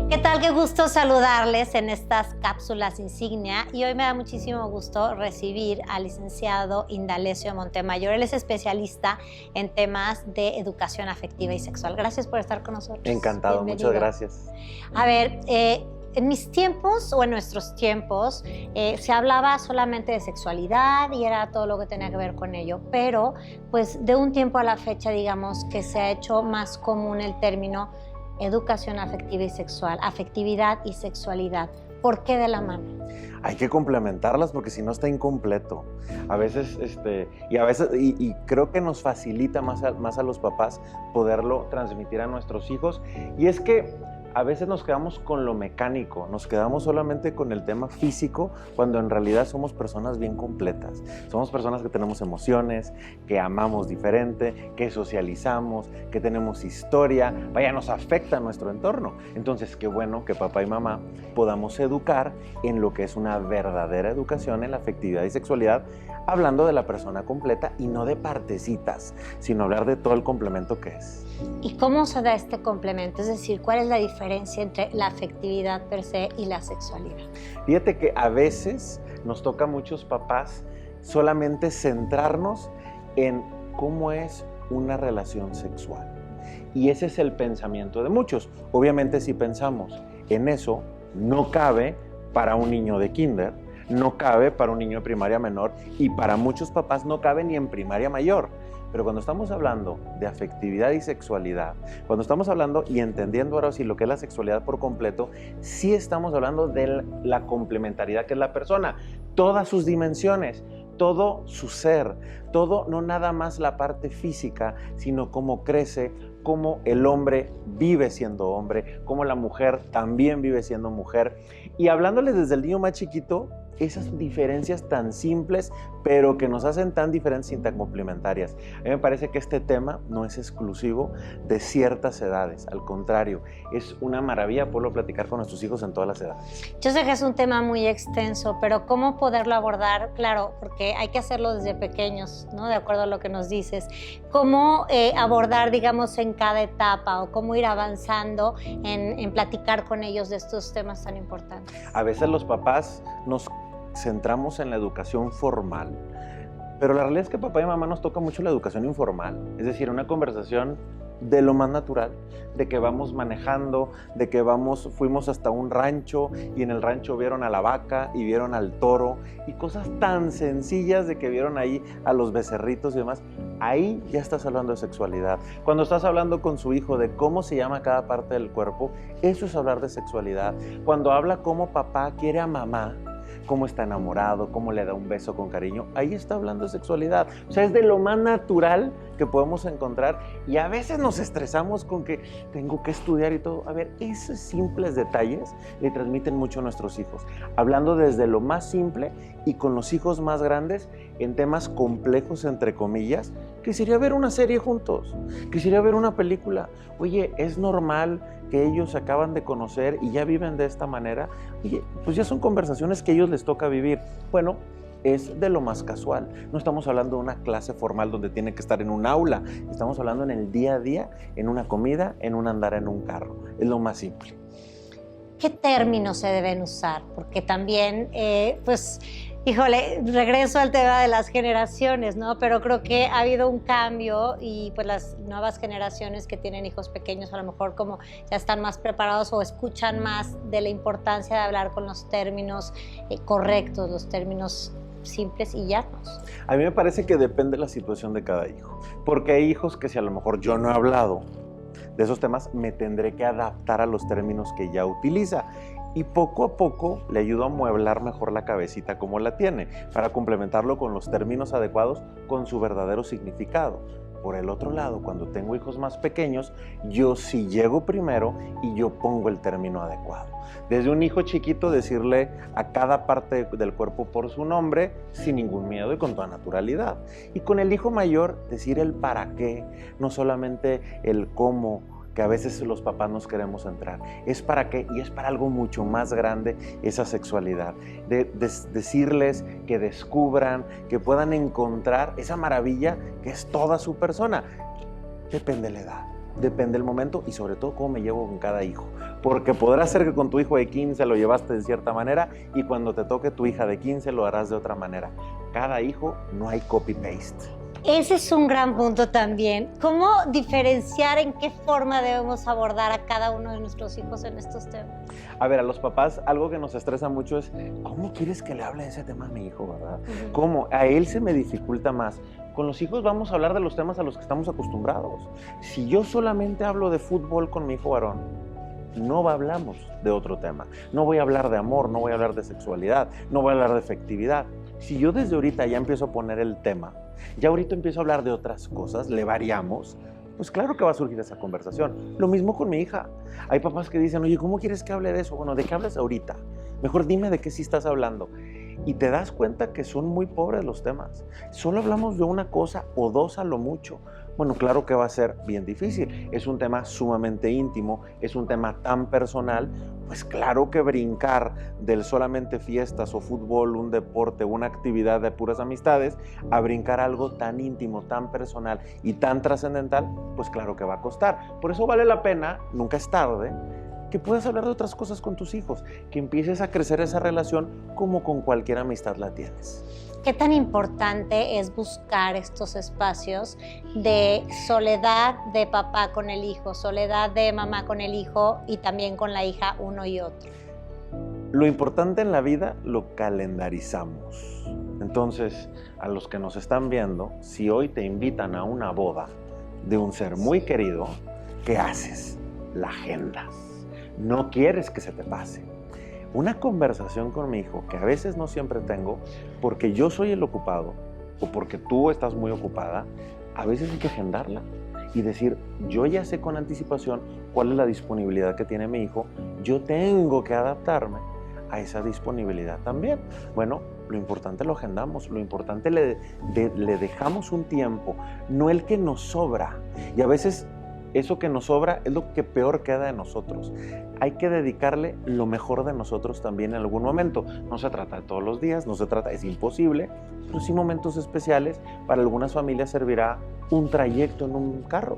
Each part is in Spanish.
¿Qué tal? Qué gusto saludarles en estas cápsulas insignia y hoy me da muchísimo gusto recibir al licenciado Indalecio Montemayor. Él es especialista en temas de educación afectiva y sexual. Gracias por estar con nosotros. Encantado, Bienvenido. muchas gracias. A ver, en mis tiempos o en nuestros tiempos se hablaba solamente de sexualidad y era todo lo que tenía que ver con ello, pero pues de un tiempo a la fecha digamos que se ha hecho más común el término educación afectiva y sexual, afectividad y sexualidad. ¿Por qué de la mano? Hay que complementarlas porque si no está incompleto. A veces, y creo que nos facilita más a los papás poderlo transmitir a nuestros hijos. Y es que a veces nos quedamos con lo mecánico, nos quedamos solamente con el tema físico, cuando en realidad somos personas bien completas. Somos personas que tenemos emociones, que amamos diferente, que socializamos, que tenemos historia, vaya, nos afecta nuestro entorno. Entonces, qué bueno que papá y mamá podamos educar en lo que es una verdadera educación en la afectividad y sexualidad, hablando de la persona completa y no de partecitas, sino hablar de todo el complemento que es. ¿Y cómo se da este complemento? Es decir, ¿cuál es la diferencia entre la afectividad per se y la sexualidad? Fíjate que a veces nos toca a muchos papás solamente centrarnos en cómo es una relación sexual. Y ese es el pensamiento de muchos. Obviamente, si pensamos en eso, no cabe para un niño de kinder, no cabe para un niño de primaria menor y para muchos papás no cabe ni en primaria mayor. Pero cuando estamos hablando de afectividad y sexualidad, cuando estamos hablando y entendiendo ahora sí lo que es la sexualidad por completo, sí estamos hablando de la complementariedad que es la persona, todas sus dimensiones, todo su ser, todo, no nada más la parte física, sino cómo crece, cómo el hombre vive siendo hombre, cómo la mujer también vive siendo mujer. Y hablándoles desde el niño más chiquito, esas diferencias tan simples, pero que nos hacen tan diferentes y tan complementarias. A mí me parece que este tema no es exclusivo de ciertas edades, al contrario, es una maravilla poderlo platicar con nuestros hijos en todas las edades. Yo sé que es un tema muy extenso, pero ¿cómo poderlo abordar? Claro, porque hay que hacerlo desde pequeños, ¿no? De acuerdo a lo que nos dices. ¿Cómo abordar, digamos, en cada etapa o cómo ir avanzando en platicar con ellos de estos temas tan importantes? A veces los papás nos centramos en la educación formal, pero la realidad es que papá y mamá nos toca mucho la educación informal, es decir, una conversación de lo más natural, de que vamos manejando, de que fuimos hasta un rancho y en el rancho vieron a la vaca y vieron al toro y cosas tan sencillas de que vieron ahí a los becerritos y demás. Ahí ya estás hablando de sexualidad. Cuando estás hablando con su hijo de cómo se llama cada parte del cuerpo, eso es hablar de sexualidad. Cuando habla cómo papá quiere a mamá, cómo está enamorado, cómo le da un beso con cariño, ahí está hablando de sexualidad. O sea, es de lo más natural que podemos encontrar y a veces nos estresamos con que tengo que estudiar y todo. A ver, esos simples detalles le transmiten mucho a nuestros hijos. Hablando desde lo más simple y con los hijos más grandes en temas complejos, entre comillas. Quisiera ver una serie juntos, quisiera ver una película. Oye, es normal que ellos se acaban de conocer y ya viven de esta manera. Oye, pues ya son conversaciones que a ellos les toca vivir. Bueno, es de lo más casual. No estamos hablando de una clase formal donde tiene que estar en un aula. Estamos hablando en el día a día, en una comida, en un andar en un carro. Es lo más simple. ¿Qué términos se deben usar? Porque también, pues, híjole, regreso al tema de las generaciones, ¿no? Pero creo que ha habido un cambio y pues las nuevas generaciones que tienen hijos pequeños a lo mejor como ya están más preparados o escuchan más de la importancia de hablar con los términos correctos, los términos simples y llanos. A mí me parece que depende de la situación de cada hijo, porque hay hijos que si a lo mejor yo no he hablado de esos temas, me tendré que adaptar a los términos que ya utiliza. Y poco a poco le ayudo a mueblar mejor la cabecita como la tiene, para complementarlo con los términos adecuados con su verdadero significado. Por el otro lado, cuando tengo hijos más pequeños, yo sí llego primero y yo pongo el término adecuado. Desde un hijo chiquito decirle a cada parte del cuerpo por su nombre, sin ningún miedo y con toda naturalidad. Y con el hijo mayor decir el para qué, no solamente el cómo, que a veces los papás nos queremos entrar. Es para qué y es para algo mucho más grande esa sexualidad. Decirles que descubran, que puedan encontrar esa maravilla que es toda su persona. Depende de la edad. depende del momento y sobre todo cómo me llevo con cada hijo. Porque podrá ser que con tu hijo de 15 lo llevaste de cierta manera y cuando te toque tu hija de 15 lo harás de otra manera. Cada hijo no hay copy-paste. Ese es un gran punto también. ¿Cómo diferenciar en qué forma debemos abordar a cada uno de nuestros hijos en estos temas? A ver, a los papás algo que nos estresa mucho es ¿cómo quieres que le hable de ese tema a mi hijo, verdad? ¿Cómo? A él se me dificulta más. Con los hijos vamos a hablar de los temas a los que estamos acostumbrados. Si yo solamente hablo de fútbol con mi hijo varón, no hablamos de otro tema. No voy a hablar de amor, no voy a hablar de sexualidad, no voy a hablar de efectividad. Si yo desde ahorita ya empiezo a poner el tema, ya ahorita empiezo a hablar de otras cosas, le variamos, pues claro que va a surgir esa conversación. Lo mismo con mi hija. Hay papás que dicen, oye, ¿cómo quieres que hable de eso? Bueno, ¿de qué hablas ahorita? Mejor dime de qué sí estás hablando. Y te das cuenta que son muy pobres los temas. Solo hablamos de una cosa o dos a lo mucho. Bueno, claro que va a ser bien difícil. Es un tema sumamente íntimo, es un tema tan personal. Pues claro que brincar del solamente fiestas o fútbol, un deporte, una actividad de puras amistades, a brincar algo tan íntimo, tan personal y tan trascendental, pues claro que va a costar. Por eso vale la pena, nunca es tarde, que puedas hablar de otras cosas con tus hijos, que empieces a crecer esa relación como con cualquier amistad la tienes. ¿Qué tan importante es buscar estos espacios de soledad de papá con el hijo, soledad de mamá con el hijo y también con la hija uno y otro? Lo importante en la vida lo calendarizamos. Entonces, a los que nos están viendo, si hoy te invitan a una boda de un ser muy querido, ¿qué haces? La agendas. No quieres que se te pase. Una conversación con mi hijo, que a veces no siempre tengo, porque yo soy el ocupado o porque tú estás muy ocupada, a veces hay que agendarla y decir, yo ya sé con anticipación cuál es la disponibilidad que tiene mi hijo, yo tengo que adaptarme a esa disponibilidad también. Bueno, lo importante lo agendamos, lo importante le dejamos un tiempo, no el que nos sobra. Y a veces eso que nos sobra es lo que peor queda de nosotros. Hay que dedicarle lo mejor de nosotros también en algún momento. No se trata de todos los días, no se trata, es imposible, pero sí momentos especiales. Para algunas familias servirá un trayecto en un carro,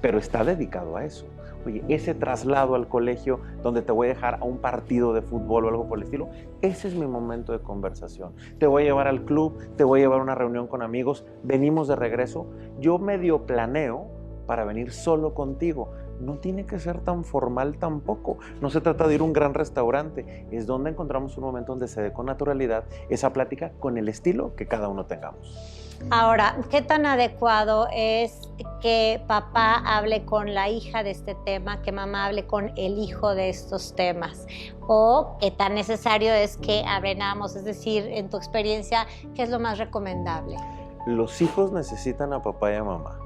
pero está dedicado a eso. Oye, ese traslado al colegio donde te voy a dejar a un partido de fútbol o algo por el estilo, ese es mi momento de conversación. Te voy a llevar al club, te voy a llevar a una reunión con amigos, venimos de regreso. Yo medio planeo para venir solo contigo. No tiene que ser tan formal tampoco. No se trata de ir a un gran restaurante. Es donde encontramos un momento donde se dé con naturalidad esa plática con el estilo que cada uno tengamos. Ahora, ¿qué tan adecuado es que papá hable con la hija de este tema, que mamá hable con el hijo de estos temas? ¿O qué tan necesario es que abrenamos? Es decir, en tu experiencia, ¿qué es lo más recomendable? Los hijos necesitan a papá y a mamá.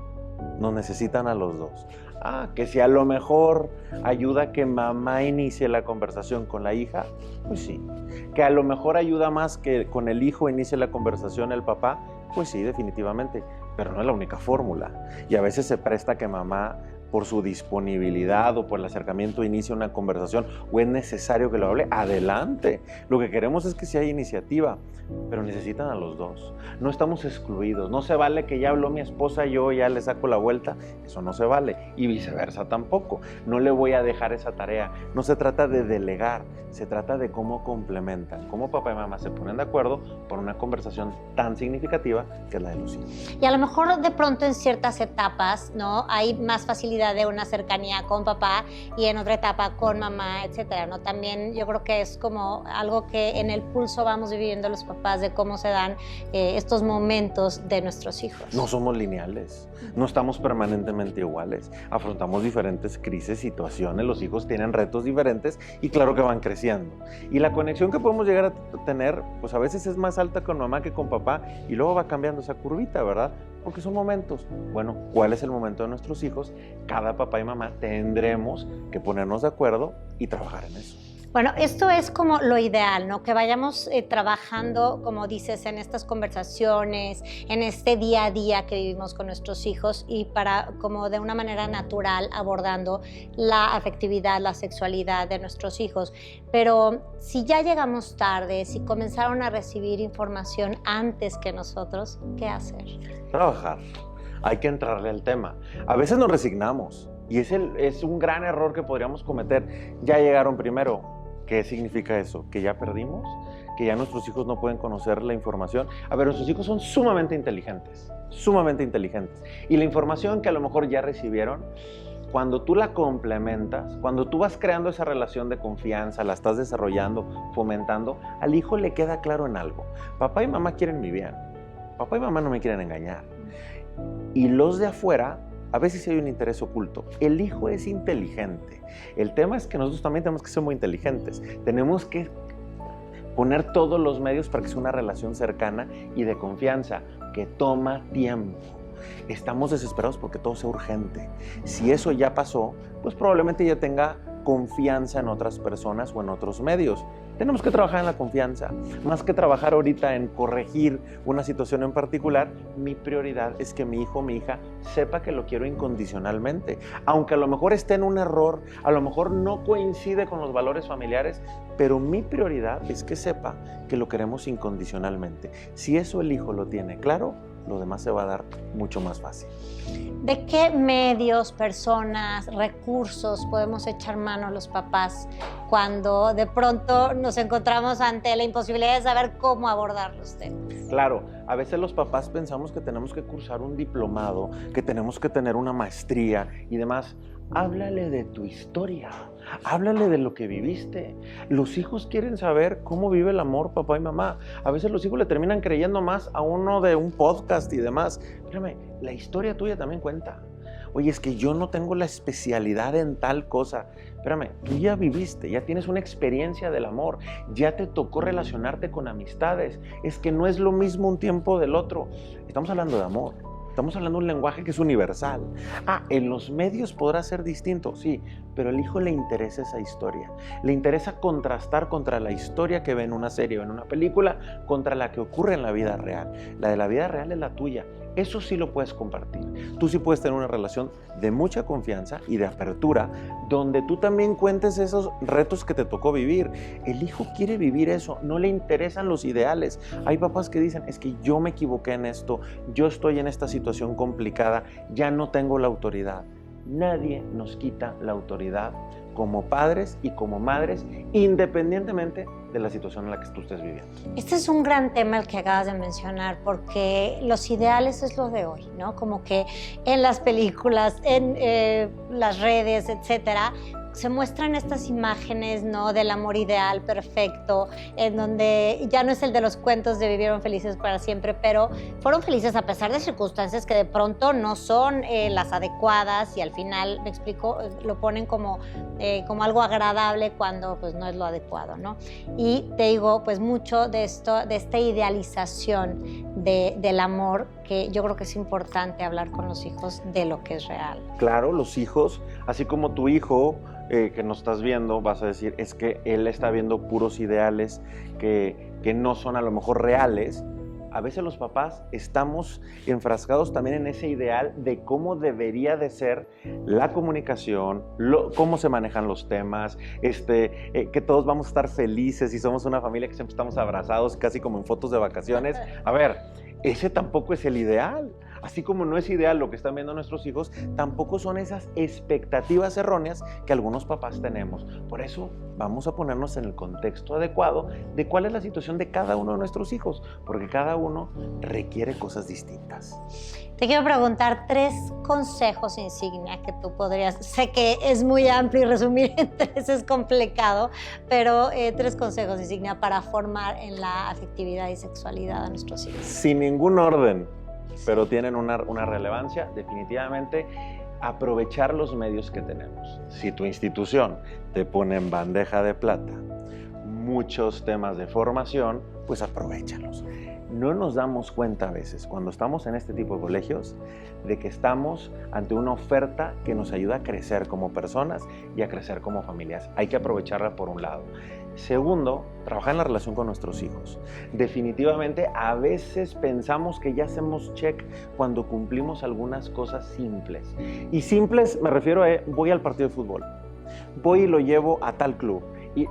Nos necesitan a los dos. Que si a lo mejor ayuda a que mamá inicie la conversación con la hija, pues sí. Que a lo mejor ayuda más que con el hijo inicie la conversación el papá, pues sí, definitivamente. Pero no es la única fórmula. Y a veces se presta que mamá, por su disponibilidad o por el acercamiento, inicie una conversación o es necesario que lo hable, adelante. Lo que queremos es que sí haya iniciativa, pero necesitan a los dos. No estamos excluidos. No se vale que ya habló mi esposa, yo ya le saco la vuelta. Eso no se vale. Y viceversa tampoco. No le voy a dejar esa tarea. No se trata de delegar, se trata de cómo complementan, cómo papá y mamá se ponen de acuerdo por una conversación tan significativa que es la de los hijos. Y a lo mejor de pronto en ciertas etapas, ¿no? Hay más facilidad de una cercanía con papá y en otra etapa con mamá, etcétera, ¿no? También yo creo que es como algo que en el pulso vamos viviendo los papás de cómo se dan estos momentos de nuestros hijos. No somos lineales, no estamos permanentemente iguales, afrontamos diferentes crisis, situaciones, los hijos tienen retos diferentes y claro que van creciendo. Y la conexión que podemos llegar a tener, pues a veces es más alta con mamá que con papá y luego va cambiando esa curvita, ¿verdad? Porque son momentos. Bueno, ¿cuál es el momento de nuestros hijos? Cada papá y mamá tendremos que ponernos de acuerdo y trabajar en eso. Bueno, esto es como lo ideal, ¿no? Que vayamos trabajando, como dices, en estas conversaciones, en este día a día que vivimos con nuestros hijos y para, como de una manera natural, abordando la afectividad, la sexualidad de nuestros hijos. Pero si ya llegamos tarde, si comenzaron a recibir información antes que nosotros, ¿qué hacer? Trabajar. Hay que entrarle al tema. A veces nos resignamos Y es un gran error que podríamos cometer. Ya llegaron primero. ¿Qué significa eso? ¿Que ya perdimos? ¿Que ya nuestros hijos no pueden conocer la información? A ver, nuestros hijos son sumamente inteligentes. Y la información que a lo mejor ya recibieron, cuando tú la complementas, cuando tú vas creando esa relación de confianza, la estás desarrollando, fomentando, al hijo le queda claro en algo. Papá y mamá quieren mi bien. Papá y mamá no me quieren engañar. Y los de afuera, a veces hay un interés oculto. El hijo es inteligente. El tema es que nosotros también tenemos que ser muy inteligentes. Tenemos que poner todos los medios para que sea una relación cercana y de confianza, que toma tiempo. Estamos desesperados porque todo sea urgente. Si eso ya pasó, pues probablemente ya tenga confianza en otras personas o en otros medios. Tenemos que trabajar en la confianza. Más que trabajar ahorita en corregir una situación en particular, mi prioridad es que mi hijo o mi hija sepa que lo quiero incondicionalmente. Aunque a lo mejor esté en un error, a lo mejor no coincide con los valores familiares, pero mi prioridad es que sepa que lo queremos incondicionalmente. Si eso el hijo lo tiene claro, lo demás se va a dar mucho más fácil. ¿De qué medios, personas, recursos podemos echar mano los papás cuando de pronto nos encontramos ante la imposibilidad de saber cómo abordar los temas? Claro, a veces los papás pensamos que tenemos que cursar un diplomado, que tenemos que tener una maestría y demás. Háblale de tu historia, háblale de lo que viviste. Los hijos quieren saber cómo vive el amor papá y mamá. A veces los hijos le terminan creyendo más a uno de un podcast y demás. Espérame, la historia tuya también cuenta. Oye, es que yo no tengo la especialidad en tal cosa. Espérame, tú ya viviste, ya tienes una experiencia del amor, ya te tocó relacionarte con amistades. Es que no es lo mismo un tiempo del otro. Estamos hablando de amor. Estamos hablando de un lenguaje que es universal. En los medios podrá ser distinto, sí, pero al hijo le interesa esa historia. Le interesa contrastar contra la historia que ve en una serie o en una película, contra la que ocurre en la vida real. La de la vida real es la tuya. Eso sí lo puedes compartir. Tú sí puedes tener una relación de mucha confianza y de apertura, donde tú también cuentes esos retos que te tocó vivir. El hijo quiere vivir eso, no le interesan los ideales. Hay papás que dicen, es que yo me equivoqué en esto, yo estoy en esta situación complicada, ya no tengo la autoridad. Nadie nos quita la autoridad como padres y como madres, independientemente de la situación en la que tú estés viviendo. Este es un gran tema el que acabas de mencionar, porque los ideales es lo de hoy, ¿no? Como que en las películas, en las redes, etcétera, se muestran estas imágenes, ¿no? Del amor ideal, perfecto, en donde ya no es el de los cuentos de vivieron felices para siempre, pero fueron felices a pesar de circunstancias que de pronto no son las adecuadas y al final, me explico, lo ponen como algo agradable cuando pues no es lo adecuado, ¿no? Y te digo, pues mucho de esto, de esta idealización del amor, que yo creo que es importante hablar con los hijos de lo que es real. Claro, los hijos, así como tu hijo, que nos estás viendo, vas a decir, es que él está viendo puros ideales que no son a lo mejor reales. A veces los papás estamos enfrascados también en ese ideal de cómo debería de ser la comunicación, cómo se manejan los temas, que todos vamos a estar felices y somos una familia que siempre estamos abrazados, casi como en fotos de vacaciones. A ver, ese tampoco es el ideal. Así como no es ideal lo que están viendo nuestros hijos, tampoco son esas expectativas erróneas que algunos papás tenemos. Por eso vamos a ponernos en el contexto adecuado de cuál es la situación de cada uno de nuestros hijos, porque cada uno requiere cosas distintas. Te quiero preguntar 3 consejos insignia que tú podrías, sé que es muy amplio y resumir en 3 es complicado, pero 3 consejos insignia para formar en la afectividad y sexualidad a nuestros hijos. Sin ningún orden, pero tienen una relevancia, definitivamente, aprovechar los medios que tenemos. Si tu institución te pone en bandeja de plata muchos temas de formación, pues aprovéchalos. No nos damos cuenta a veces, cuando estamos en este tipo de colegios, de que estamos ante una oferta que nos ayuda a crecer como personas y a crecer como familias. Hay que aprovecharla por un lado. Segundo, trabajar en la relación con nuestros hijos. Definitivamente, a veces pensamos que ya hacemos check cuando cumplimos algunas cosas simples. Y simples me refiero a voy al partido de fútbol, voy y lo llevo a tal club. Y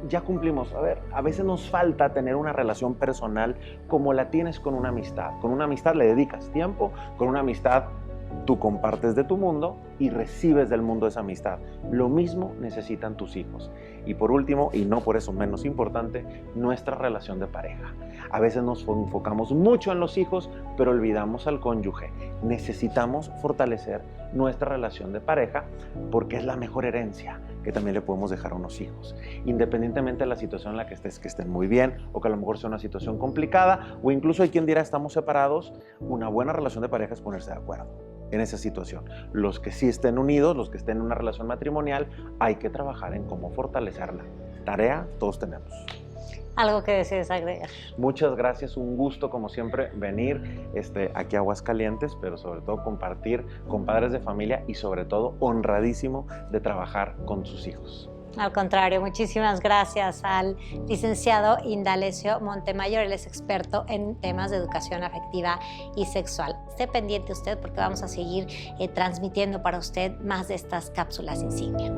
ya cumplimos. A ver, a veces nos falta tener una relación personal como la tienes con una amistad. Con una amistad le dedicas tiempo, con una amistad Tú compartes de tu mundo y recibes del mundo esa amistad. Lo mismo necesitan tus hijos. Y por último, y no por eso menos importante, nuestra relación de pareja. A veces nos enfocamos mucho en los hijos, pero olvidamos al cónyuge. Necesitamos fortalecer nuestra relación de pareja porque es la mejor herencia que también le podemos dejar a unos hijos. Independientemente de la situación en la que estés, que estén muy bien o que a lo mejor sea una situación complicada, o incluso hay quien dirá estamos separados, una buena relación de pareja es ponerse de acuerdo en esa situación. Los que sí estén unidos, los que estén en una relación matrimonial, hay que trabajar en cómo fortalecerla. Tarea todos tenemos. ¿Algo que desees agregar? Muchas gracias, un gusto como siempre venir aquí a Aguascalientes, pero sobre todo compartir con padres de familia y sobre todo honradísimo de trabajar con sus hijos. Al contrario, muchísimas gracias al licenciado Indalecio Montemayor, él es experto en temas de educación afectiva y sexual. Esté pendiente usted porque vamos a seguir transmitiendo para usted más de estas cápsulas insignia.